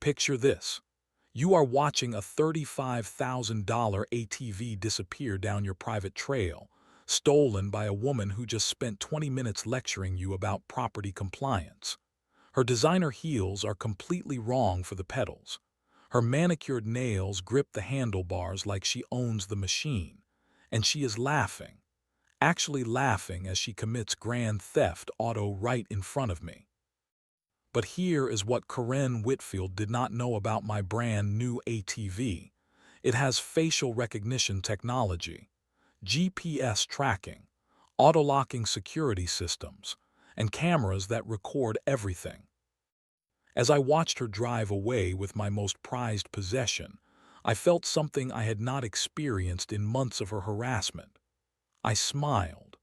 Picture this. You are watching a $35,000 ATV disappear down your private trail, stolen by a woman who just spent 20 minutes lecturing you about property compliance. Her designer heels are completely wrong for the pedals. Her manicured nails grip the handlebars like she owns the machine. And she is laughing, actually laughing as she commits grand theft auto right in front of me. But here is what Karen Whitfield did not know about my brand new ATV. It has facial recognition technology, GPS tracking, auto-locking security systems, and cameras that record everything. As I watched her drive away with my most prized possession, I felt something I had not experienced in months of her harassment. I smiled,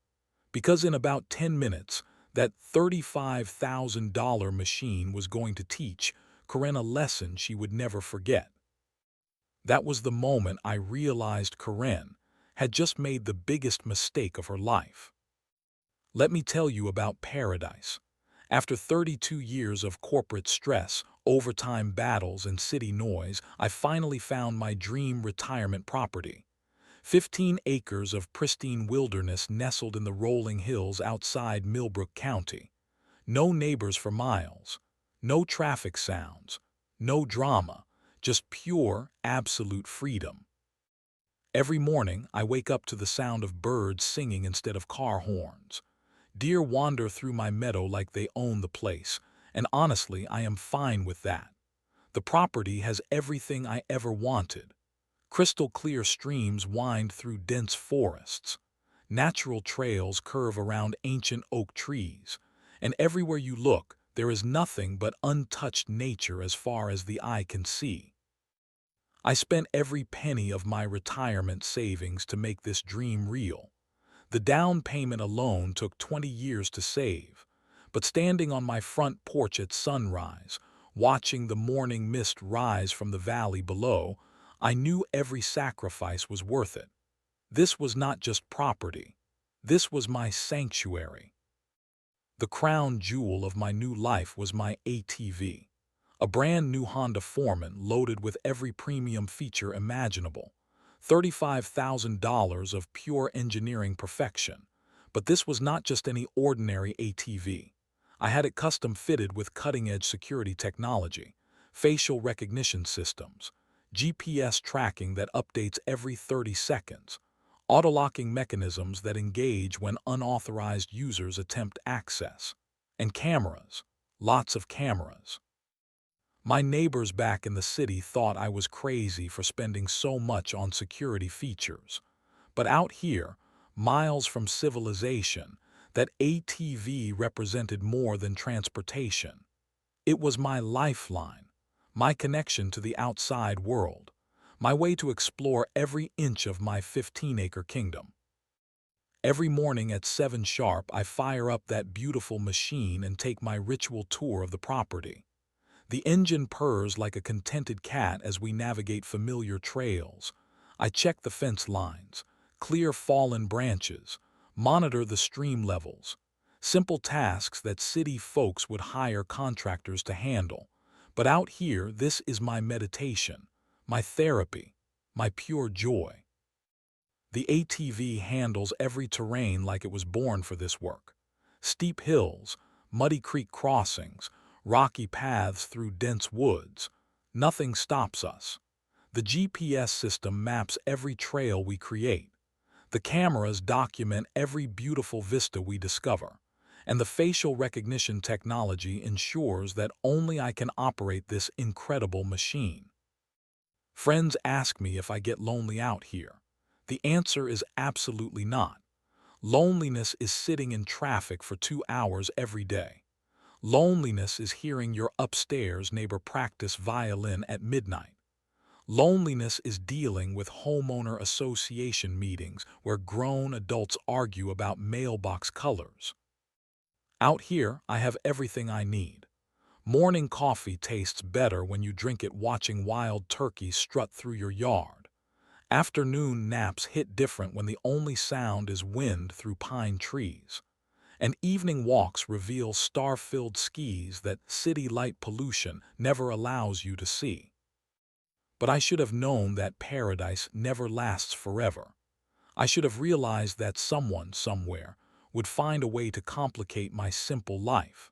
because in about 10 minutes, that $35,000 machine was going to teach Karen a lesson she would never forget. That was the moment I realized Karen had just made the biggest mistake of her life. Let me tell you about paradise. After 32 years of corporate stress, overtime battles, and city noise, I finally found my dream retirement property. 15 acres of pristine wilderness nestled in the rolling hills outside Millbrook County. No neighbors for miles, no traffic sounds, no drama, just pure, absolute freedom. Every morning, I wake up to the sound of birds singing instead of car horns. Deer wander through my meadow like they own the place, and honestly, I am fine with that. The property has everything I ever wanted. Crystal clear streams wind through dense forests. Natural trails curve around ancient oak trees. And everywhere you look, there is nothing but untouched nature as far as the eye can see. I spent every penny of my retirement savings to make this dream real. The down payment alone took 20 years to save. But standing on my front porch at sunrise, watching the morning mist rise from the valley below, I knew every sacrifice was worth it. This was not just property. This was my sanctuary. The crown jewel of my new life was my ATV, a brand new Honda Foreman loaded with every premium feature imaginable. $35,000 of pure engineering perfection. But this was not just any ordinary ATV. I had it custom fitted with cutting-edge security technology, facial recognition systems, GPS tracking that updates every 30 seconds, auto-locking mechanisms that engage when unauthorized users attempt access, and cameras, lots of cameras. My neighbors back in the city thought I was crazy for spending so much on security features. But out here, miles from civilization, that ATV represented more than transportation. It was my lifeline, my connection to the outside world, my way to explore every inch of my 15-acre kingdom. Every morning at 7 sharp, I fire up that beautiful machine and take my ritual tour of the property. The engine purrs like a contented cat as we navigate familiar trails. I check the fence lines, clear fallen branches, monitor the stream levels. Simple tasks that city folks would hire contractors to handle. But out here, this is my meditation, my therapy, my pure joy. The ATV handles every terrain like it was born for this work. Steep hills, muddy creek crossings, rocky paths through dense woods. Nothing stops us. The GPS system maps every trail we create. The cameras document every beautiful vista we discover. And the facial recognition technology ensures that only I can operate this incredible machine. Friends ask me if I get lonely out here. The answer is absolutely not. Loneliness is sitting in traffic for 2 hours every day. Loneliness is hearing your upstairs neighbor practice violin at midnight. Loneliness is dealing with homeowner association meetings where grown adults argue about mailbox colors. Out here, I have everything I need. Morning coffee tastes better when you drink it watching wild turkeys strut through your yard. Afternoon naps hit different when the only sound is wind through pine trees. and evening walks reveal star-filled skies that city light pollution never allows you to see. But I should have known that paradise never lasts forever. I should have realized that someone, somewhere, would find a way to complicate my simple life.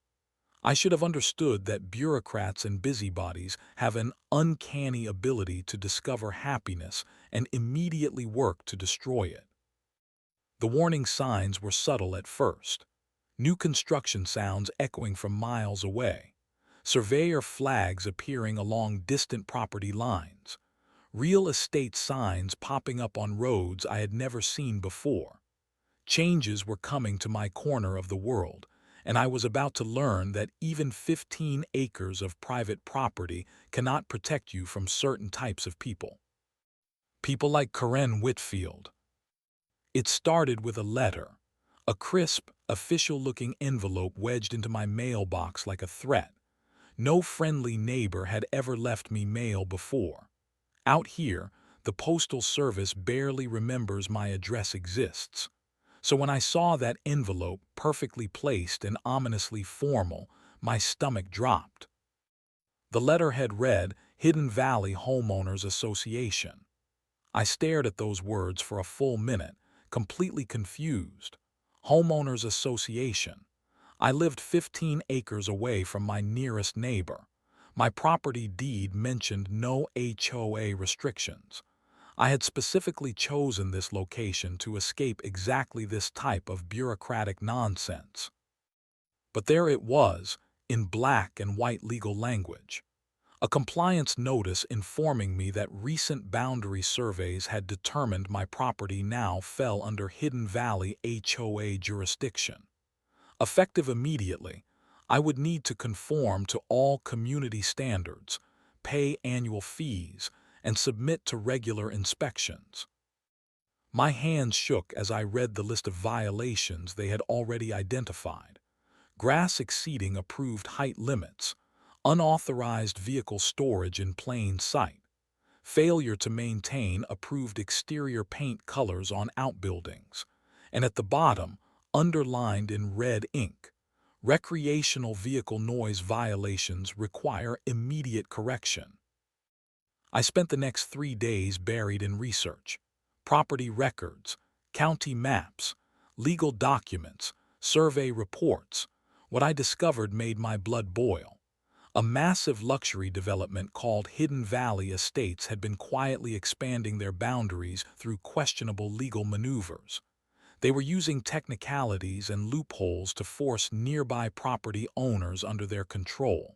I should have understood that bureaucrats and busybodies have an uncanny ability to discover happiness and immediately work to destroy it. The warning signs were subtle at first. New construction sounds echoing from miles away. Surveyor flags appearing along distant property lines. Real estate signs popping up on roads I had never seen before. Changes were coming to my corner of the world, and I was about to learn that even 15 acres of private property cannot protect you from certain types of people. People like Karen Whitfield. It started with a letter, a crisp, official-looking envelope wedged into my mailbox like a threat. No friendly neighbor had ever left me mail before. Out here, the Postal Service barely remembers my address exists. So when I saw that envelope, perfectly placed and ominously formal, my stomach dropped. The letter had read, Hidden Valley Homeowners Association. I stared at those words for a full minute, completely confused. Homeowners Association. I lived 15 acres away from my nearest neighbor. My property deed mentioned no HOA restrictions. I had specifically chosen this location to escape exactly this type of bureaucratic nonsense. But there it was, in black and white legal language. A compliance notice informing me that recent boundary surveys had determined my property now fell under Hidden Valley HOA jurisdiction. Effective immediately, I would need to conform to all community standards, pay annual fees, and submit to regular inspections. My hands shook as I read the list of violations they had already identified. Grass exceeding approved height limits, unauthorized vehicle storage in plain sight, failure to maintain approved exterior paint colors on outbuildings, and at the bottom, underlined in red ink, recreational vehicle noise violations require immediate correction. I spent the next 3 days buried in research. Property records, county maps, legal documents, survey reports. What I discovered made my blood boil. A massive luxury development called Hidden Valley Estates had been quietly expanding their boundaries through questionable legal maneuvers. They were using technicalities and loopholes to force nearby property owners under their control.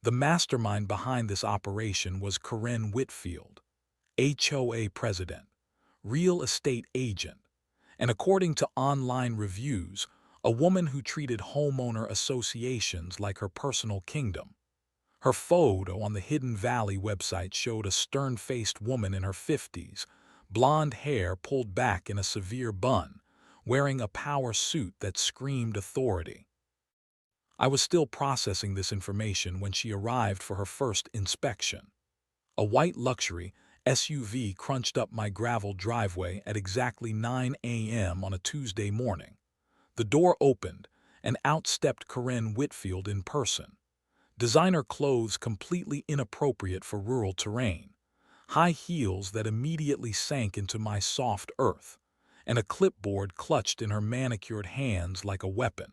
The mastermind behind this operation was Karen Whitfield, HOA president, real estate agent, and according to online reviews, a woman who treated homeowner associations like her personal kingdom. Her photo on the Hidden Valley website showed a stern-faced woman in her 50s, blonde hair pulled back in a severe bun, wearing a power suit that screamed authority. I was still processing this information when she arrived for her first inspection. A white luxury SUV crunched up my gravel driveway at exactly 9 a.m. on a Tuesday morning. The door opened, and out stepped Karen Whitfield in person. Designer clothes completely inappropriate for rural terrain, high heels that immediately sank into my soft earth, and a clipboard clutched in her manicured hands like a weapon.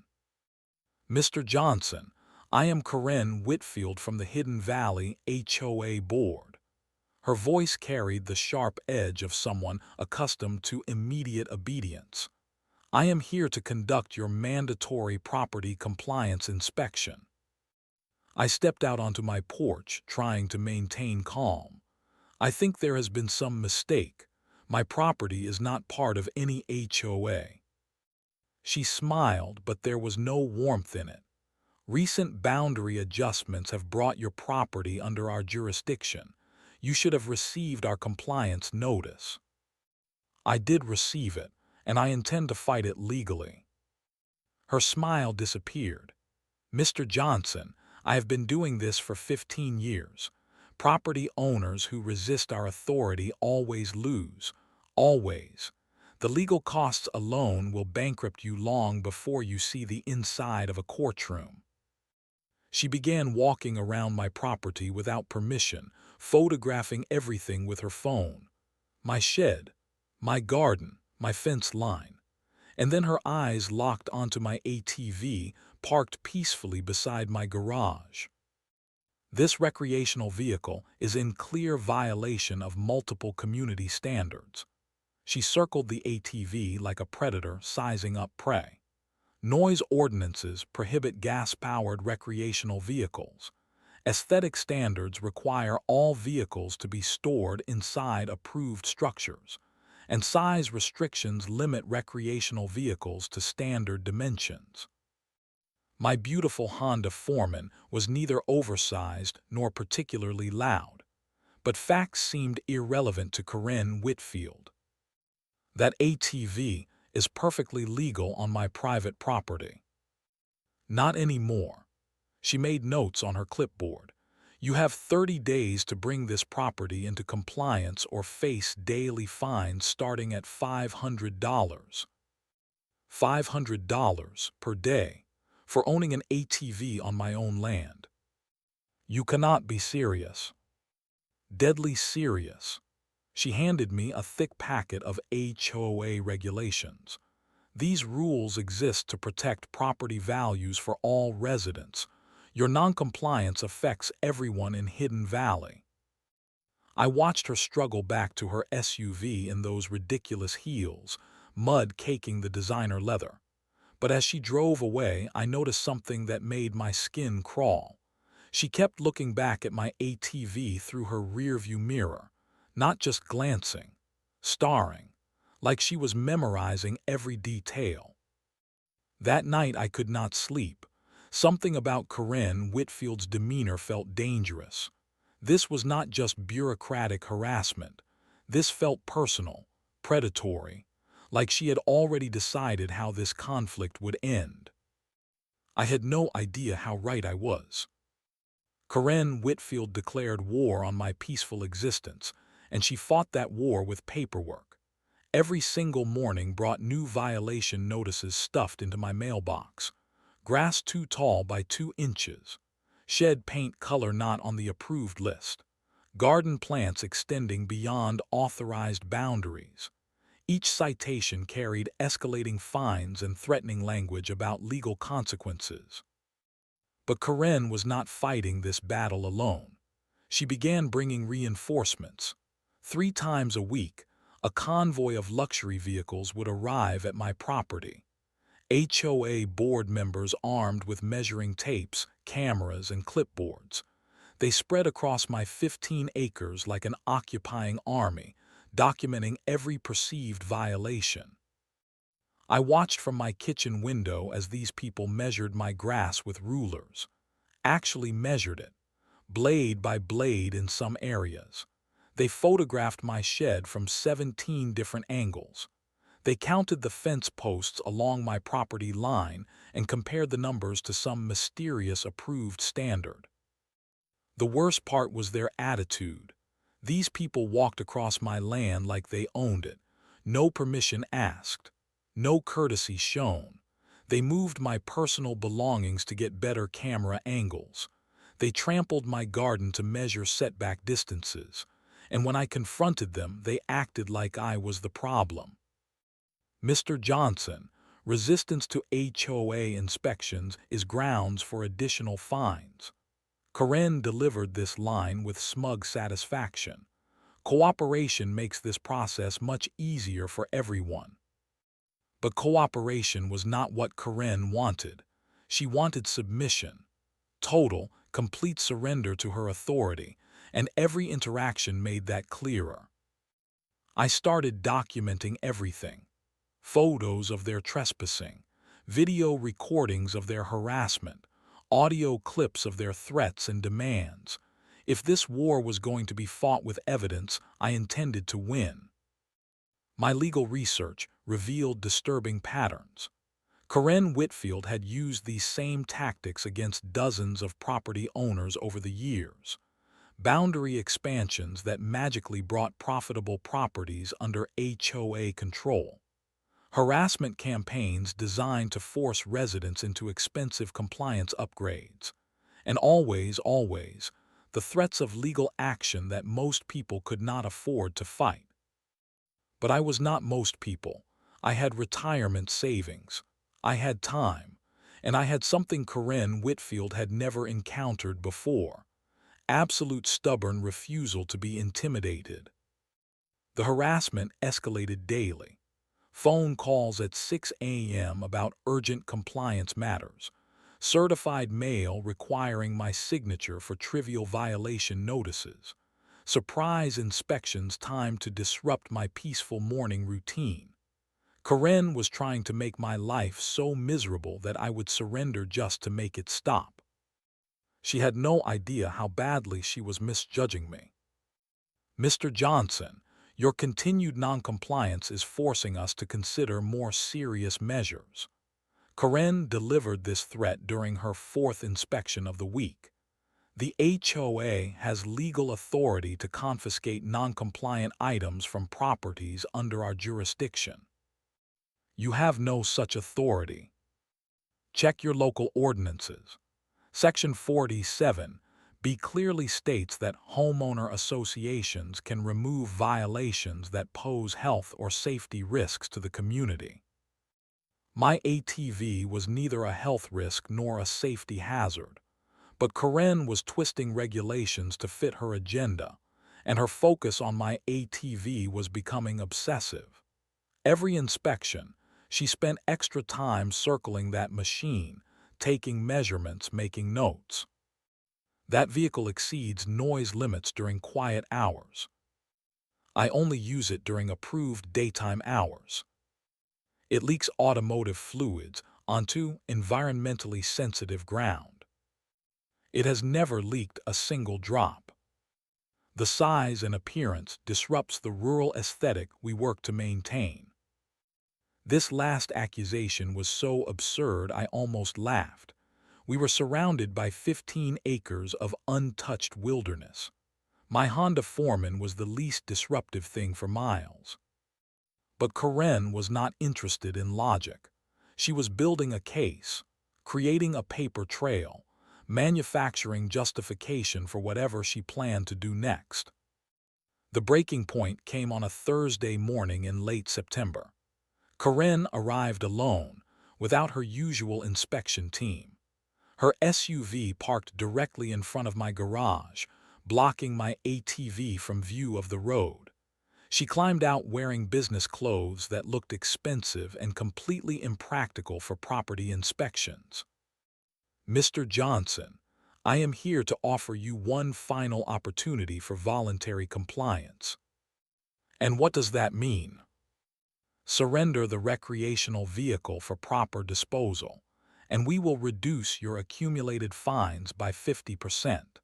Mr. Johnson, I am Karen Whitfield from the Hidden Valley HOA Board. Her voice carried the sharp edge of someone accustomed to immediate obedience. I am here to conduct your mandatory property compliance inspection. I stepped out onto my porch, trying to maintain calm. I think there has been some mistake. My property is not part of any HOA. She smiled, but there was no warmth in it. Recent boundary adjustments have brought your property under our jurisdiction. You should have received our compliance notice. I did receive it, and I intend to fight it legally. Her smile disappeared. Mr. Johnson, I have been doing this for 15 years. Property owners who resist our authority always lose. Always. The legal costs alone will bankrupt you long before you see the inside of a courtroom. She began walking around my property without permission, photographing everything with her phone. My shed, my garden, my fence line. And then her eyes locked onto my ATV parked peacefully beside my garage. This recreational vehicle is in clear violation of multiple community standards. She circled the ATV like a predator sizing up prey. Noise ordinances prohibit gas-powered recreational vehicles. Aesthetic standards require all vehicles to be stored inside approved structures, and size restrictions limit recreational vehicles to standard dimensions. My beautiful Honda Foreman was neither oversized nor particularly loud, but facts seemed irrelevant to Karen Whitfield. That ATV is perfectly legal on my private property. Not anymore. She made notes on her clipboard. You have 30 days to bring this property into compliance or face daily fines starting at $500. $500 per day for owning an ATV on my own land. You cannot be serious. Deadly serious. She handed me a thick packet of HOA regulations. These rules exist to protect property values for all residents. Your noncompliance affects everyone in Hidden Valley. I watched her struggle back to her SUV in those ridiculous heels, mud caking the designer leather. But as she drove away, I noticed something that made my skin crawl. She kept looking back at my ATV through her rearview mirror, not just glancing, staring, like she was memorizing every detail. That night I could not sleep. Something about Karen Whitfield's demeanor felt dangerous. This was not just bureaucratic harassment. This felt personal, predatory, like she had already decided how this conflict would end. I had no idea how right I was. Karen Whitfield declared war on my peaceful existence, and she fought that war with paperwork. Every single morning brought new violation notices stuffed into my mailbox. Grass too tall by 2 inches. Shed paint color not on the approved list. Garden plants extending beyond authorized boundaries. Each citation carried escalating fines and threatening language about legal consequences. But Karen was not fighting this battle alone. She began bringing reinforcements. 3 times a week, a convoy of luxury vehicles would arrive at my property. HOA board members armed with measuring tapes, cameras, and clipboards. They spread across my 15 acres like an occupying army, documenting every perceived violation. I watched from my kitchen window as these people measured my grass with rulers. Actually measured it, blade by blade in some areas. They photographed my shed from 17 different angles. They counted the fence posts along my property line and compared the numbers to some mysterious approved standard. The worst part was their attitude. These people walked across my land like they owned it. No permission asked. No courtesy shown. They moved my personal belongings to get better camera angles. They trampled my garden to measure setback distances. And when I confronted them, they acted like I was the problem. Mr. Johnson, resistance to HOA inspections is grounds for additional fines. Karen delivered this line with smug satisfaction. Cooperation makes this process much easier for everyone. But cooperation was not what Karen wanted. She wanted submission, total, complete surrender to her authority, and every interaction made that clearer. I started documenting everything. Photos of their trespassing, video recordings of their harassment, audio clips of their threats and demands. If this war was going to be fought with evidence, I intended to win. My legal research revealed disturbing patterns. Karen Whitfield had used these same tactics against dozens of property owners over the years. Boundary expansions that magically brought profitable properties under HOA control. Harassment campaigns designed to force residents into expensive compliance upgrades. And always, the threats of legal action that most people could not afford to fight. But I was not most people. I had retirement savings. I had time. And I had something Karen Whitfield had never encountered before: absolute stubborn refusal to be intimidated. The harassment escalated daily. Phone calls at 6 a.m. about urgent compliance matters. Certified mail requiring my signature for trivial violation notices. Surprise inspections timed to disrupt my peaceful morning routine. Karen was trying to make my life so miserable that I would surrender just to make it stop. She had no idea how badly she was misjudging me. "Mr. Johnson, your continued noncompliance is forcing us to consider more serious measures." Karen delivered this threat during her fourth inspection of the week. The HOA has legal authority to confiscate noncompliant items from properties under our jurisdiction. You have no such authority. Check your local ordinances. Section 47(b) clearly states that homeowner associations can remove violations that pose health or safety risks to the community. My ATV was neither a health risk nor a safety hazard, but Karen was twisting regulations to fit her agenda, and her focus on my ATV was becoming obsessive. Every inspection, she spent extra time circling that machine, taking measurements, making notes. That vehicle exceeds noise limits during quiet hours. I only use it during approved daytime hours. It leaks automotive fluids onto environmentally sensitive ground. It has never leaked a single drop. The size and appearance disrupts the rural aesthetic we work to maintain. This last accusation was so absurd I almost laughed. We were surrounded by 15 acres of untouched wilderness. My Honda Foreman was the least disruptive thing for miles. But Karen was not interested in logic. She was building a case, creating a paper trail, manufacturing justification for whatever she planned to do next. The breaking point came on a Thursday morning in late September. Karen arrived alone, without her usual inspection team. Her SUV parked directly in front of my garage, blocking my ATV from view of the road. She climbed out wearing business clothes that looked expensive and completely impractical for property inspections. "Mr. Johnson, I am here to offer you one final opportunity for voluntary compliance." "And what does that mean?" "Surrender the recreational vehicle for proper disposal, and we will reduce your accumulated fines by 50%.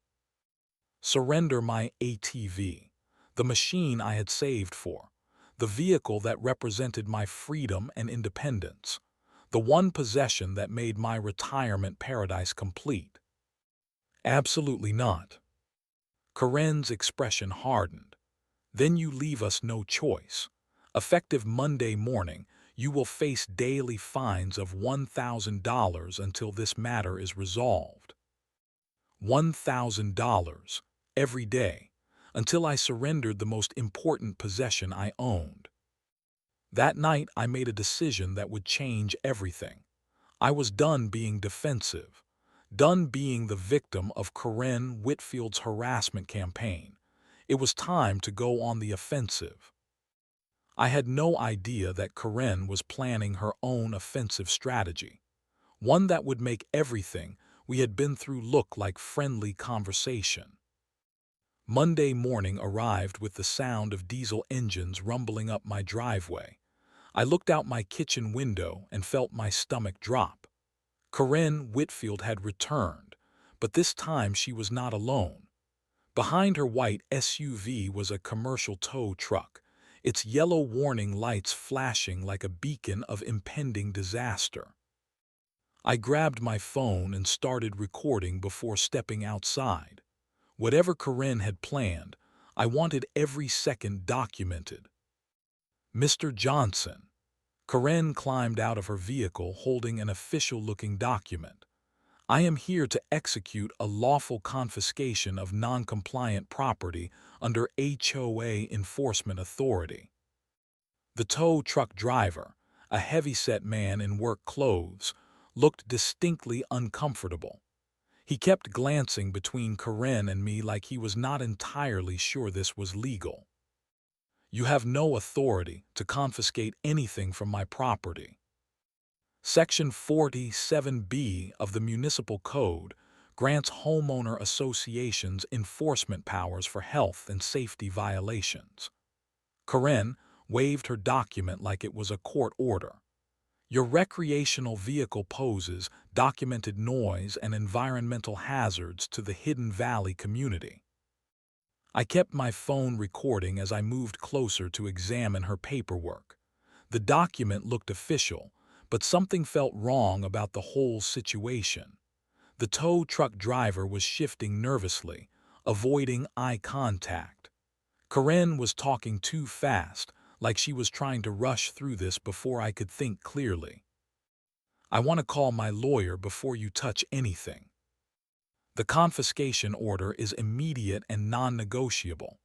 Surrender my ATV, the machine I had saved for, the vehicle that represented my freedom and independence, the one possession that made my retirement paradise complete." "Absolutely not." Karen's expression hardened. "Then you leave us no choice. Effective Monday morning, you will face daily fines of $1,000 until this matter is resolved. $1,000 every day, until I surrendered the most important possession I owned." That night I made a decision that would change everything. I was done being defensive, done being the victim of Karen Whitfield's harassment campaign. It was time to go on the offensive. I had no idea that Karen was planning her own offensive strategy, one that would make everything we had been through look like friendly conversation. Monday morning arrived with the sound of diesel engines rumbling up my driveway. I looked out my kitchen window and felt my stomach drop. Karen Whitfield had returned, but this time she was not alone. Behind her white SUV was a commercial tow truck, its yellow warning lights flashing like a beacon of impending disaster. I grabbed my phone and started recording before stepping outside. Whatever Karen had planned, I wanted every second documented. "Mr. Johnson," Karen climbed out of her vehicle holding an official-looking document. I am here to execute a lawful confiscation of non-compliant property under HOA enforcement authority. The tow truck driver, a heavy-set man in work clothes, looked distinctly uncomfortable. He kept glancing between Karen and me like he was not entirely sure this was legal. You have no authority to confiscate anything from my property. Section 47B of the Municipal Code grants homeowner associations enforcement powers for health and safety violations. Karen waved her document like it was a court order. Your recreational vehicle poses documented noise and environmental hazards to the Hidden Valley community. I kept my phone recording as I moved closer to examine her paperwork. The document looked official, but something felt wrong about the whole situation. The tow truck driver was shifting nervously, avoiding eye contact. Karen was talking too fast, like she was trying to rush through this before I could think clearly. I want to call my lawyer before you touch anything. The confiscation order is immediate and non-negotiable.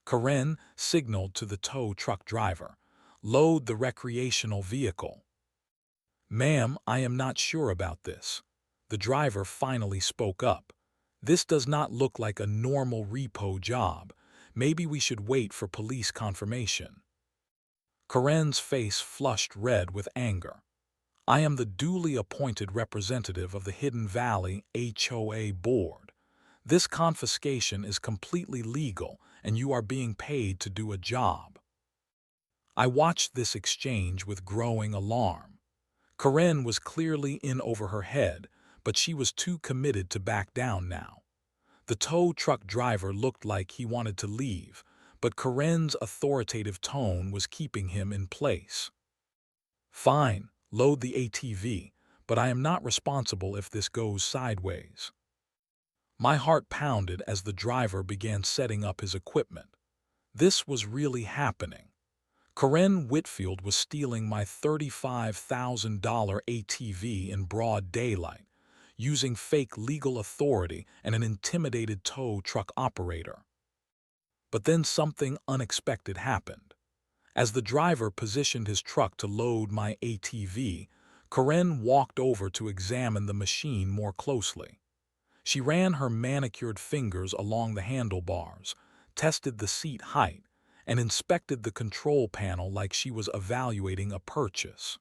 Karen signaled to the tow truck driver, "Load the recreational vehicle." "Ma'am, I am not sure about this." The driver finally spoke up. "This does not look like a normal repo job. Maybe we should wait for police confirmation." Karen's face flushed red with anger. "I am the duly appointed representative of the Hidden Valley HOA Board. This confiscation is completely legal and you are being paid to do a job." I watched this exchange with growing alarm. Karen was clearly in over her head, but she was too committed to back down now. The tow truck driver looked like he wanted to leave, but Karen's authoritative tone was keeping him in place. "Fine, load the ATV, but I am not responsible if this goes sideways." My heart pounded as the driver began setting up his equipment. This was really happening. Karen Whitfield was stealing my $35,000 ATV in broad daylight, using fake legal authority and an intimidated tow truck operator. But then something unexpected happened. As the driver positioned his truck to load my ATV, Karen walked over to examine the machine more closely. She ran her manicured fingers along the handlebars, tested the seat height, and inspected the control panel like she was evaluating a purchase.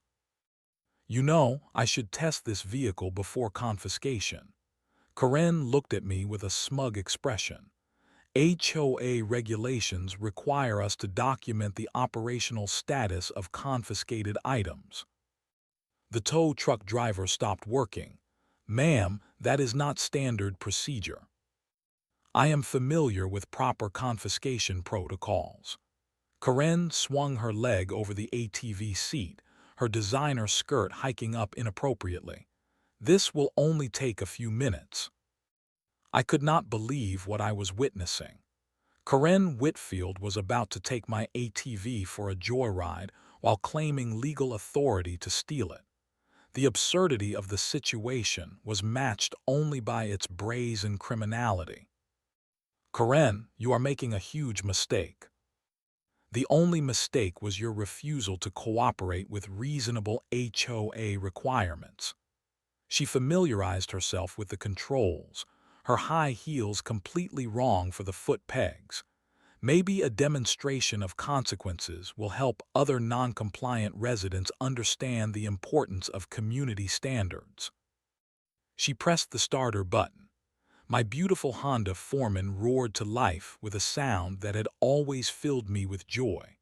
"You know, I should test this vehicle before confiscation." Karen looked at me with a smug expression. "HOA regulations require us to document the operational status of confiscated items." The tow truck driver stopped working. "Ma'am, that is not standard procedure." "I am familiar with proper confiscation protocols." Karen swung her leg over the ATV seat, her designer skirt hiking up inappropriately. "This will only take a few minutes." I could not believe what I was witnessing. Karen Whitfield was about to take my ATV for a joyride while claiming legal authority to steal it. The absurdity of the situation was matched only by its brazen criminality. "Karen, you are making a huge mistake." The only mistake was your refusal to cooperate with reasonable HOA requirements. She familiarized herself with the controls, her high heels completely wrong for the foot pegs. Maybe a demonstration of consequences will help other non-compliant residents understand the importance of community standards. She pressed the starter button. My beautiful Honda Foreman roared to life with a sound that had always filled me with joy.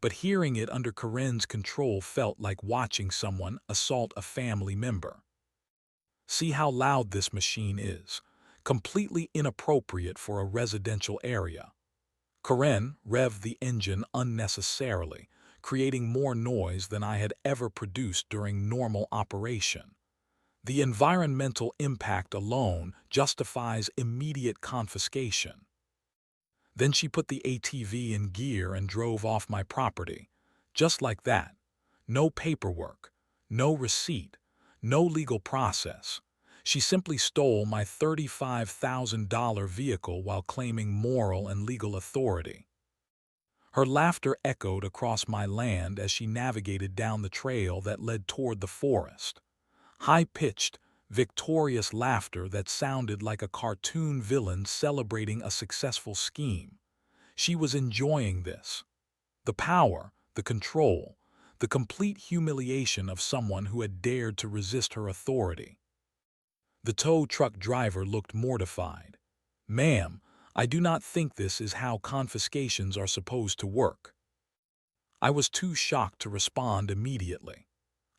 But hearing it under Karen's control felt like watching someone assault a family member. "See how loud this machine is. Completely inappropriate for a residential area." Karen revved the engine unnecessarily, creating more noise than I had ever produced during normal operation. The environmental impact alone justifies immediate confiscation. Then she put the ATV in gear and drove off my property. Just like that. No paperwork, no receipt, no legal process. She simply stole my $35,000 vehicle while claiming moral and legal authority. Her laughter echoed across my land as she navigated down the trail that led toward the forest. High-pitched, victorious laughter that sounded like a cartoon villain celebrating a successful scheme. She was enjoying this. The power, the control, the complete humiliation of someone who had dared to resist her authority. The tow truck driver looked mortified. "Ma'am, I do not think this is how confiscations are supposed to work." I was too shocked to respond immediately.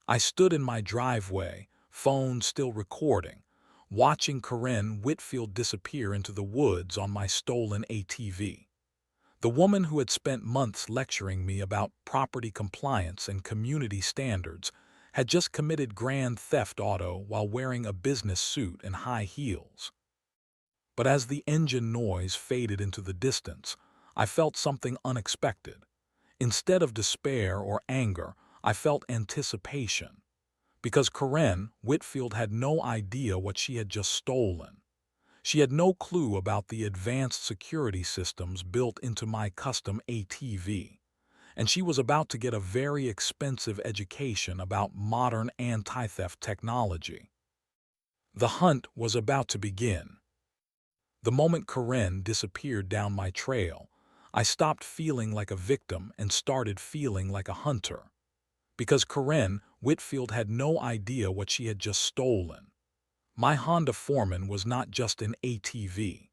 I stood in my driveway, phone still recording, watching Karen Whitfield disappear into the woods on my stolen ATV. The woman who had spent months lecturing me about property compliance and community standards had just committed grand theft auto while wearing a business suit and high heels. But as the engine noise faded into the distance, I felt something unexpected. Instead of despair or anger, I felt anticipation. Because Karen Whitfield had no idea what she had just stolen. She had no clue about the advanced security systems built into my custom ATV, and she was about to get a very expensive education about modern anti-theft technology. The hunt was about to begin. The moment Karen disappeared down my trail, I stopped feeling like a victim and started feeling like a hunter. Because Karen Whitfield had no idea what she had just stolen. My Honda Foreman was not just an ATV.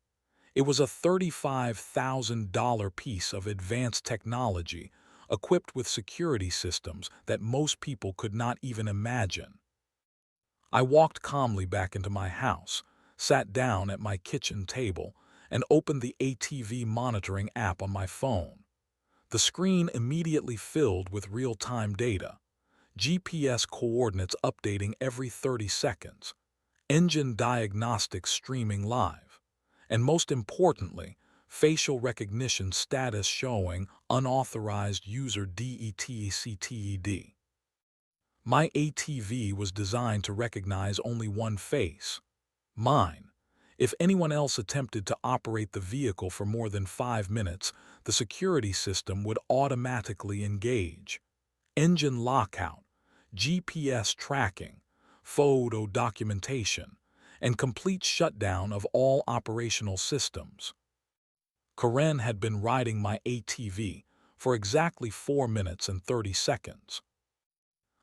It was a $35,000 piece of advanced technology equipped with security systems that most people could not even imagine. I walked calmly back into my house, sat down at my kitchen table, and opened the ATV monitoring app on my phone. The screen immediately filled with real-time data, GPS coordinates updating every 30 seconds, engine diagnostics streaming live, and most importantly, facial recognition status showing unauthorized user DETCTED. My ATV was designed to recognize only one face, mine. If anyone else attempted to operate the vehicle for more than 5 minutes, the security system would automatically engage. Engine lockout, GPS tracking, photo documentation, and complete shutdown of all operational systems. Karen had been riding my ATV for exactly 4 minutes and 30 seconds.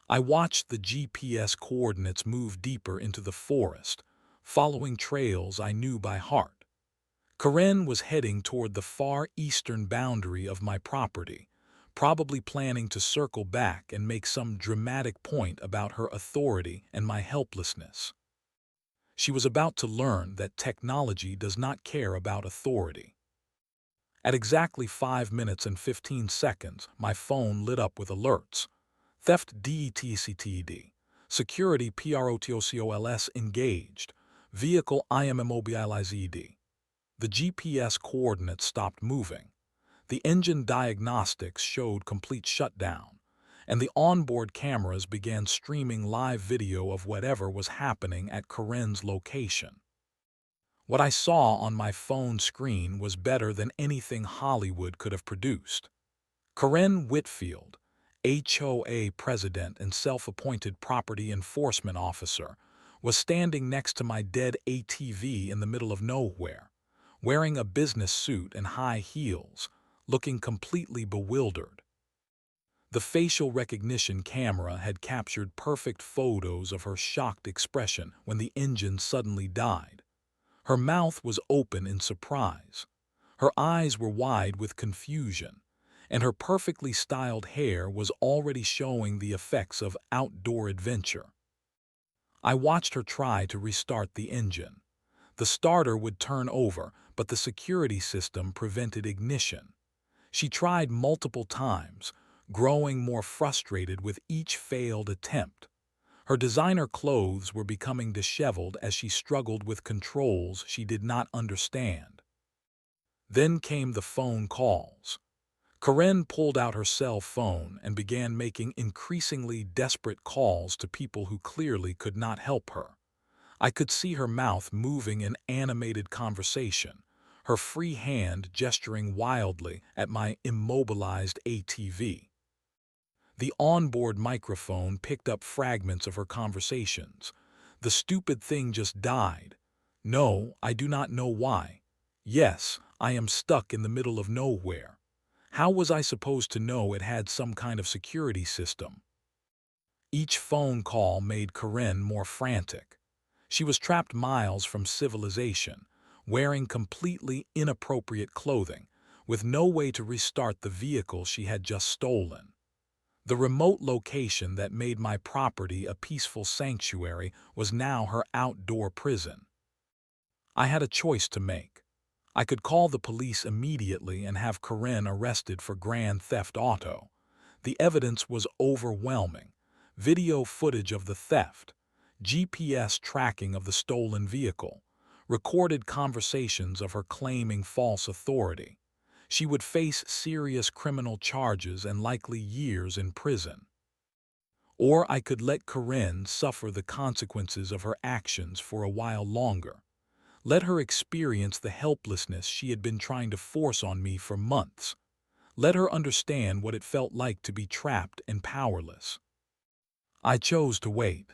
I watched the GPS coordinates move deeper into the forest, following trails I knew by heart. Karen was heading toward the far eastern boundary of my property, probably planning to circle back and make some dramatic point about her authority and my helplessness. She was about to learn that technology does not care about authority. At exactly 5 minutes and 15 seconds, my phone lit up with alerts. Theft DETCTD. Security PROTOCOLS engaged. Vehicle IMMOBILIZED. The GPS coordinates stopped moving. The engine diagnostics showed complete shutdown, and the onboard cameras began streaming live video of whatever was happening at Karen's location. What I saw on my phone screen was better than anything Hollywood could have produced. Karen Whitfield, HOA president and self-appointed property enforcement officer, was standing next to my dead ATV in the middle of nowhere, wearing a business suit and high heels, looking completely bewildered. The facial recognition camera had captured perfect photos of her shocked expression when the engine suddenly died. Her mouth was open in surprise. Her eyes were wide with confusion, and her perfectly styled hair was already showing the effects of outdoor adventure. I watched her try to restart the engine. The starter would turn over, but the security system prevented ignition. She tried multiple times, growing more frustrated with each failed attempt. Her designer clothes were becoming disheveled as she struggled with controls she did not understand. Then came the phone calls. Karen pulled out her cell phone and began making increasingly desperate calls to people who clearly could not help her. I could see her mouth moving in animated conversation, her free hand gesturing wildly at my immobilized ATV. The onboard microphone picked up fragments of her conversations. The stupid thing just died. No, I do not know why. Yes, I am stuck in the middle of nowhere. How was I supposed to know it had some kind of security system? Each phone call made Karen more frantic. She was trapped miles from civilization, wearing completely inappropriate clothing, with no way to restart the vehicle she had just stolen. The remote location that made my property a peaceful sanctuary was now her outdoor prison. I had a choice to make. I could call the police immediately and have Karen arrested for grand theft auto. The evidence was overwhelming. Video footage of the theft, GPS tracking of the stolen vehicle, recorded conversations of her claiming false authority. She would face serious criminal charges and likely years in prison. Or I could let Karen suffer the consequences of her actions for a while longer. Let her experience the helplessness she had been trying to force on me for months. Let her understand what it felt like to be trapped and powerless. I chose to wait.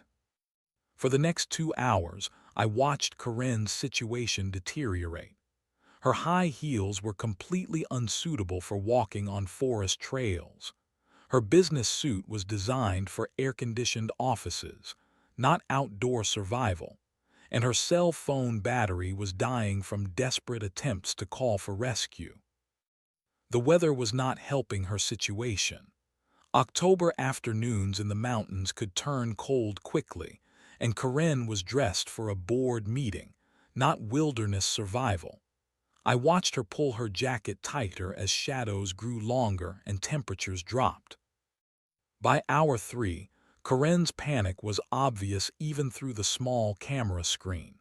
For the next 2 hours, I watched Karen's situation deteriorate. Her high heels were completely unsuitable for walking on forest trails. Her business suit was designed for air-conditioned offices, not outdoor survival, and her cell phone battery was dying from desperate attempts to call for rescue. The weather was not helping her situation. October afternoons in the mountains could turn cold quickly, and Karen was dressed for a board meeting, not wilderness survival. I watched her pull her jacket tighter as shadows grew longer and temperatures dropped. By hour 3, Karen's panic was obvious even through the small camera screen.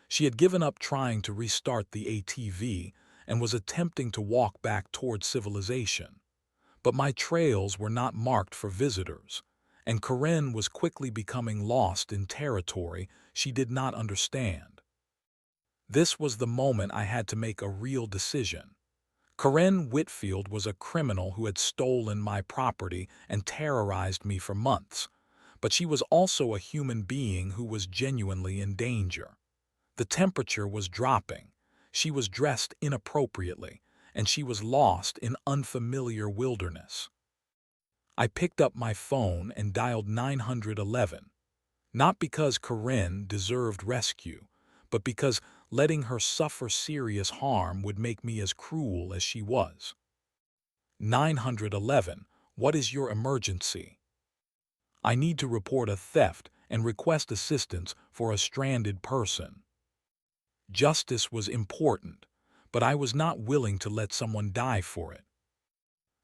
She had given up trying to restart the ATV and was attempting to walk back toward civilization. But my trails were not marked for visitors, and Karen was quickly becoming lost in territory she did not understand. This was the moment I had to make a real decision. Karen Whitfield was a criminal who had stolen my property and terrorized me for months, but she was also a human being who was genuinely in danger. The temperature was dropping, she was dressed inappropriately, and she was lost in unfamiliar wilderness. I picked up my phone and dialed 911, not because Karen deserved rescue, but because letting her suffer serious harm would make me as cruel as she was. 911, what is your emergency? I need to report a theft and request assistance for a stranded person. Justice was important, but I was not willing to let someone die for it.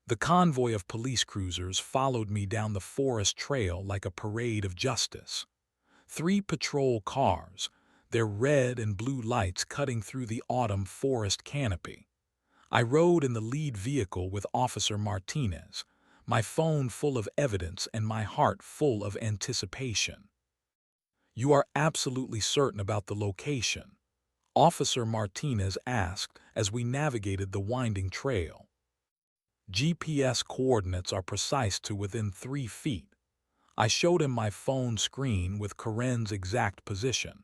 The convoy of police cruisers followed me down the forest trail like a parade of justice. 3 patrol cars, their red and blue lights cutting through the autumn forest canopy. I rode in the lead vehicle with Officer Martinez, my phone full of evidence and my heart full of anticipation. You are absolutely certain about the location? Officer Martinez asked as we navigated the winding trail. GPS coordinates are precise to within 3 feet. I showed him my phone screen with Karen's exact position.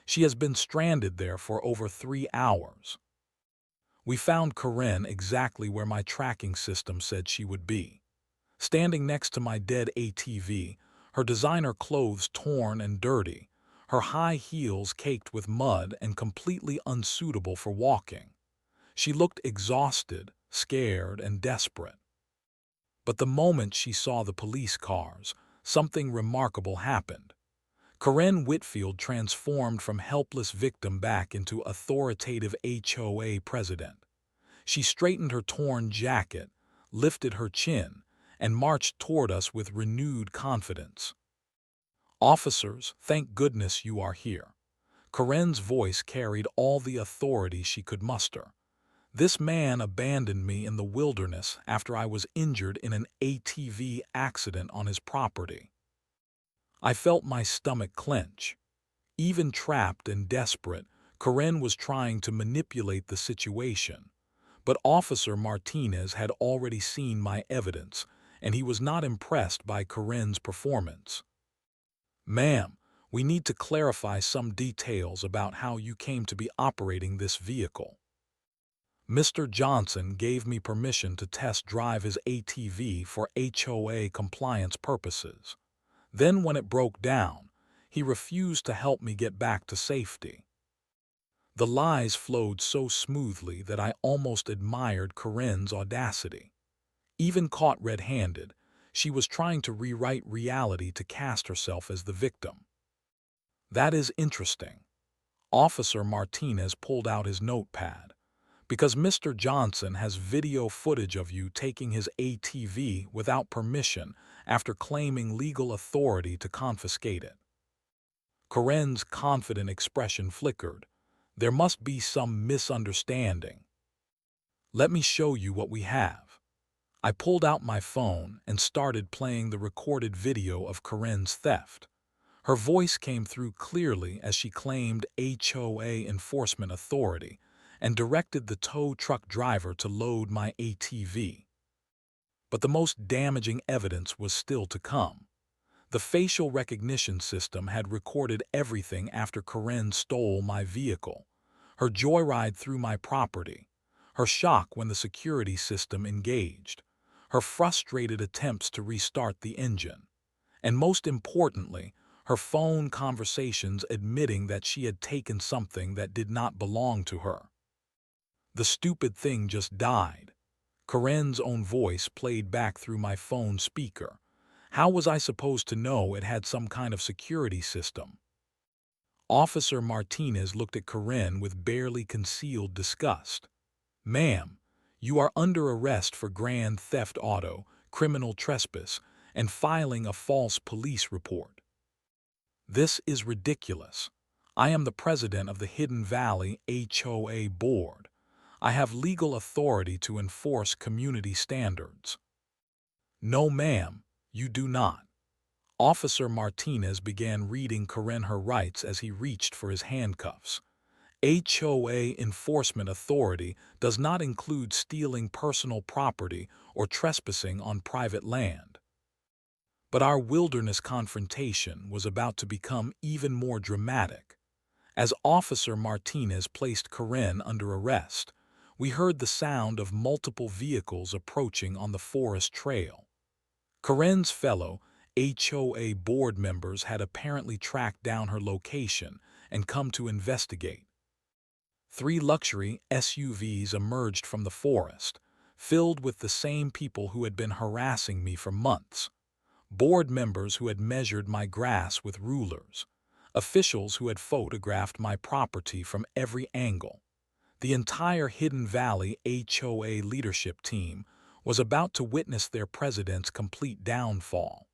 She has been stranded there for over 3 hours. We found Karen exactly where my tracking system said she would be. Standing next to my dead ATV, her designer clothes torn and dirty, her high heels caked with mud and completely unsuitable for walking. She looked exhausted, scared, and desperate. But the moment she saw the police cars, something remarkable happened. Karen Whitfield transformed from helpless victim back into authoritative HOA president. She straightened her torn jacket, lifted her chin, and marched toward us with renewed confidence. Officers, thank goodness you are here. Karen's voice carried all the authority she could muster. This man abandoned me in the wilderness after I was injured in an ATV accident on his property. I felt my stomach clench. Even trapped and desperate, Karen was trying to manipulate the situation. But Officer Martinez had already seen my evidence, and he was not impressed by Karen's performance. "Ma'am, we need to clarify some details about how you came to be operating this vehicle." Mr. Johnson gave me permission to test drive his ATV for HOA compliance purposes. Then when it broke down, he refused to help me get back to safety. The lies flowed so smoothly that I almost admired Karen's audacity. Even caught red-handed, she was trying to rewrite reality to cast herself as the victim. "That is interesting." Officer Martinez pulled out his notepad. "Because Mr. Johnson has video footage of you taking his ATV without permission after claiming legal authority to confiscate it." Karen's confident expression flickered. "There must be some misunderstanding. Let me show you what we have." I pulled out my phone and started playing the recorded video of Karen's theft. Her voice came through clearly as she claimed HOA enforcement authority and directed the tow truck driver to load my ATV. But the most damaging evidence was still to come. The facial recognition system had recorded everything after Karen stole my vehicle. Her joyride through my property, her shock when the security system engaged, her frustrated attempts to restart the engine, and most importantly, her phone conversations admitting that she had taken something that did not belong to her. The stupid thing just died. Karen's own voice played back through my phone speaker. How was I supposed to know it had some kind of security system? Officer Martinez looked at Karen with barely concealed disgust. "Ma'am, you are under arrest for grand theft auto, criminal trespass, and filing a false police report." "This is ridiculous. I am the president of the Hidden Valley HOA Board. I have legal authority to enforce community standards." "No, ma'am, you do not." Officer Martinez began reading Karen her rights as he reached for his handcuffs. HOA enforcement authority does not include stealing personal property or trespassing on private land. But our wilderness confrontation was about to become even more dramatic. As Officer Martinez placed Karen under arrest, we heard the sound of multiple vehicles approaching on the forest trail. Karen's fellow HOA board members had apparently tracked down her location and come to investigate. 3 luxury SUVs emerged from the forest, filled with the same people who had been harassing me for months. Board members who had measured my grass with rulers. Officials who had photographed my property from every angle. The entire Hidden Valley HOA leadership team was about to witness their president's complete downfall.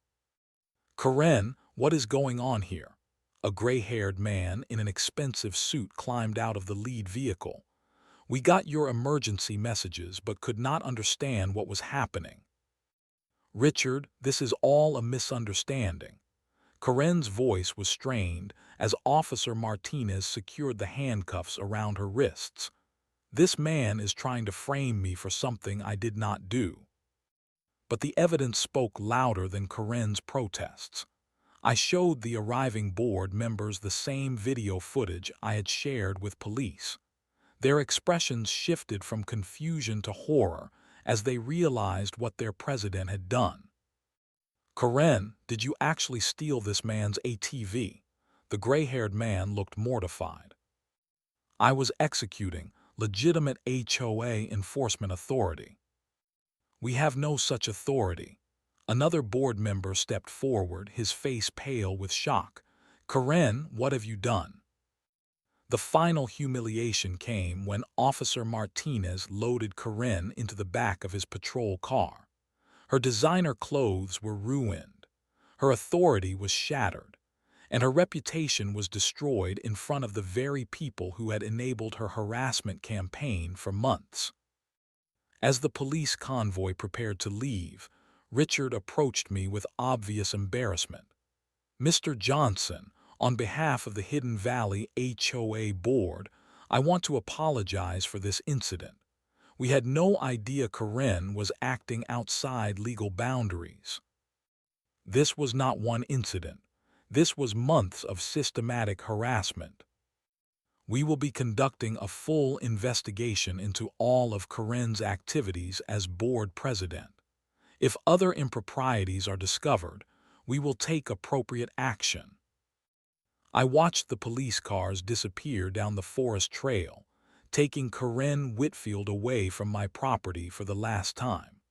"Karen, what is going on here?" A gray-haired man in an expensive suit climbed out of the lead vehicle. "We got your emergency messages but could not understand what was happening." "Richard, this is all a misunderstanding." Karen's voice was strained as Officer Martinez secured the handcuffs around her wrists. "This man is trying to frame me for something I did not do." But the evidence spoke louder than Karen's protests. I showed the arriving board members the same video footage I had shared with police. Their expressions shifted from confusion to horror as they realized what their president had done. "Karen, did you actually steal this man's ATV?" The gray-haired man looked mortified. "I was executing legitimate HOA enforcement authority." "We have no such authority." Another board member stepped forward, his face pale with shock. "Karen, what have you done?" The final humiliation came when Officer Martinez loaded Karen into the back of his patrol car. Her designer clothes were ruined. Her authority was shattered. and her reputation was destroyed in front of the very people who had enabled her harassment campaign for months. As the police convoy prepared to leave, Richard approached me with obvious embarrassment. "Mr. Johnson, on behalf of the Hidden Valley HOA board, I want to apologize for this incident. We had no idea Karen was acting outside legal boundaries." This was not one incident. This was months of systematic harassment. "We will be conducting a full investigation into all of Karen's activities as board president. If other improprieties are discovered, we will take appropriate action." I watched the police cars disappear down the forest trail, taking Karen Whitfield away from my property for the last time.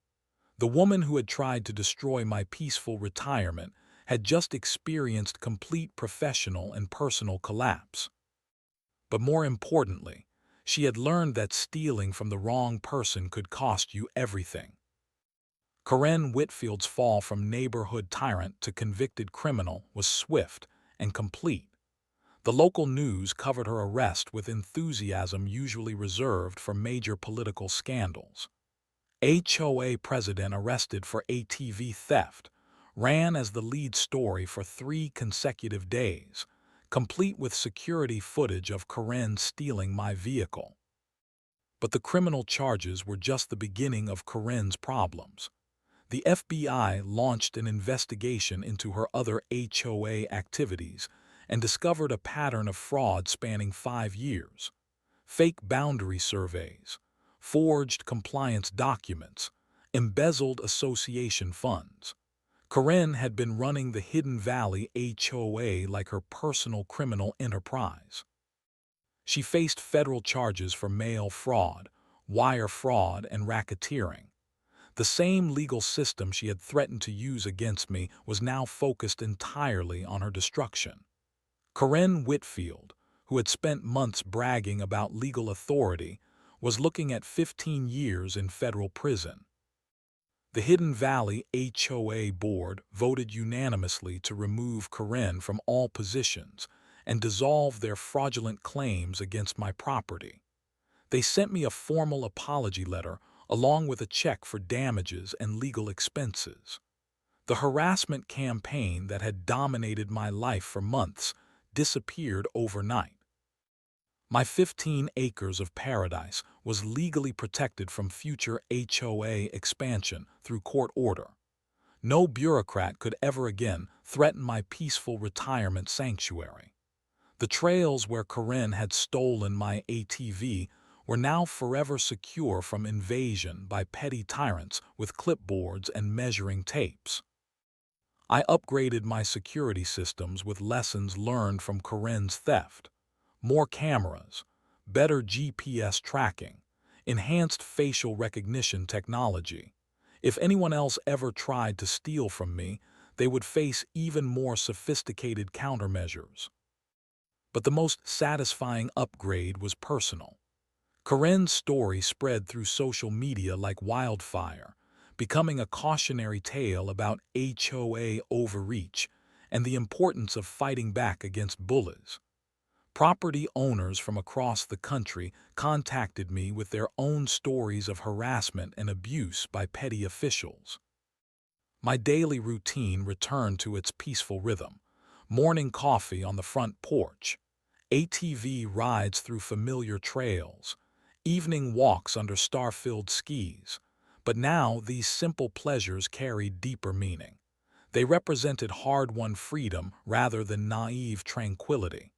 The woman who had tried to destroy my peaceful retirement had just experienced complete professional and personal collapse. But more importantly, she had learned that stealing from the wrong person could cost you everything. Karen Whitfield's fall from neighborhood tyrant to convicted criminal was swift and complete. The local news covered her arrest with enthusiasm usually reserved for major political scandals. HOA president arrested for ATV theft ran as the lead story for 3 consecutive days, complete with security footage of Karen stealing my vehicle. But the criminal charges were just the beginning of Karen's problems. The FBI launched an investigation into her other HOA activities and discovered a pattern of fraud spanning 5 years. Fake boundary surveys, forged compliance documents, embezzled association funds. Karen had been running the Hidden Valley HOA like her personal criminal enterprise. She faced federal charges for mail fraud, wire fraud, and racketeering. The same legal system she had threatened to use against me was now focused entirely on her destruction. Karen Whitfield, who had spent months bragging about legal authority, was looking at 15 years in federal prison. The Hidden Valley HOA board voted unanimously to remove Karen from all positions and dissolve their fraudulent claims against my property. They sent me a formal apology letter along with a check for damages and legal expenses. The harassment campaign that had dominated my life for months disappeared overnight. My 15 acres of paradise was legally protected from future HOA expansion through court order. No bureaucrat could ever again threaten my peaceful retirement sanctuary. The trails where Karen had stolen my ATV were now forever secure from invasion by petty tyrants with clipboards and measuring tapes. I upgraded my security systems with lessons learned from Karen's theft. More cameras, better GPS tracking, enhanced facial recognition technology. If anyone else ever tried to steal from me, they would face even more sophisticated countermeasures. But the most satisfying upgrade was personal. Karen's story spread through social media like wildfire, becoming a cautionary tale about HOA overreach and the importance of fighting back against bullies. Property owners from across the country contacted me with their own stories of harassment and abuse by petty officials. My daily routine returned to its peaceful rhythm: morning coffee on the front porch, ATV rides through familiar trails, evening walks under star-filled skies. But now these simple pleasures carried deeper meaning. They represented hard-won freedom rather than naive tranquility.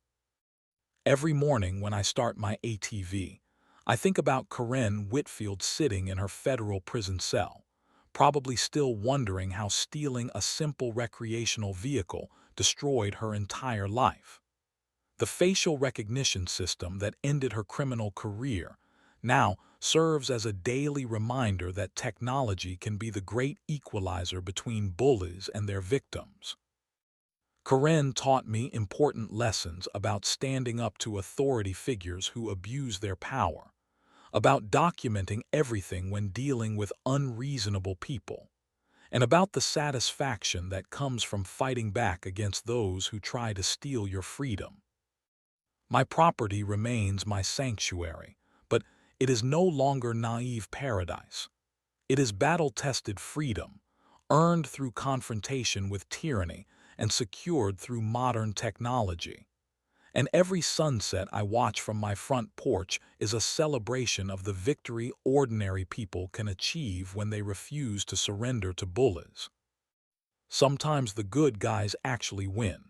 Every morning when I start my ATV, I think about Karen Whitfield sitting in her federal prison cell, probably still wondering how stealing a simple recreational vehicle destroyed her entire life. The facial recognition system that ended her criminal career now serves as a daily reminder that technology can be the great equalizer between bullies and their victims. Karen taught me important lessons about standing up to authority figures who abuse their power, about documenting everything when dealing with unreasonable people, and about the satisfaction that comes from fighting back against those who try to steal your freedom. My property remains my sanctuary, but it is no longer naive paradise. It is battle-tested freedom, earned through confrontation with tyranny and secured through modern technology. And every sunset I watch from my front porch is a celebration of the victory ordinary people can achieve when they refuse to surrender to bullies. Sometimes the good guys actually win.